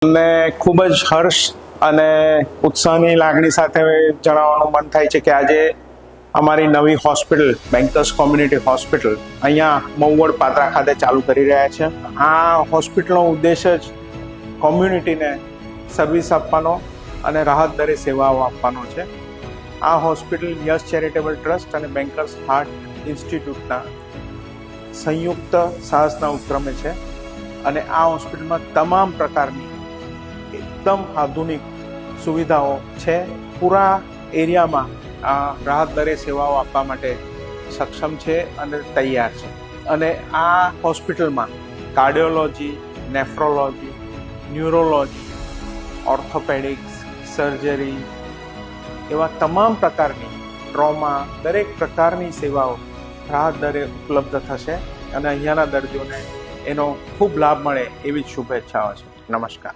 અને ખૂબ જ હર્ષ અને ઉત્સાહની લાગણી સાથે જણાવવાનું મન થાય છે કે આજે અમારી નવી હોસ્પિટલ બેન્કર્સ કોમ્યુનિટી હોસ્પિટલ અહીંયા મહુવડ પાત્રા ખાતે ચાલુ કરી રહ્યા છે. આ હોસ્પિટલનો ઉદ્દેશ જ કોમ્યુનિટીને સર્વિસ આપવાનો અને રાહત દરે સેવાઓ આપવાનો છે. આ હોસ્પિટલ યશ ચેરિટેબલ ટ્રસ્ટ અને બેન્કર્સ હાર્ટ ઇન્સ્ટિટ્યૂટના સંયુક્ત સાહસના ઉપક્રમે છે અને આ હોસ્પિટલમાં તમામ પ્રકારની એકદમ આધુનિક સુવિધાઓ છે. પૂરા એરિયામાં આ રાહત દરે સેવાઓ આપવા માટે સક્ષમ છે અને તૈયાર છે. અને આ હોસ્પિટલમાં cardiology, nephrology, neurology, orthopaedics, surgery એવા તમામ પ્રકારની ટ્રોમા દરેક પ્રકારની સેવાઓ રાહત દરે ઉપલબ્ધ થશે અને અહીંયાના દર્દીઓને એનો ખૂબ લાભ મળે એવી જ શુભેચ્છાઓ છે. નમસ્કાર.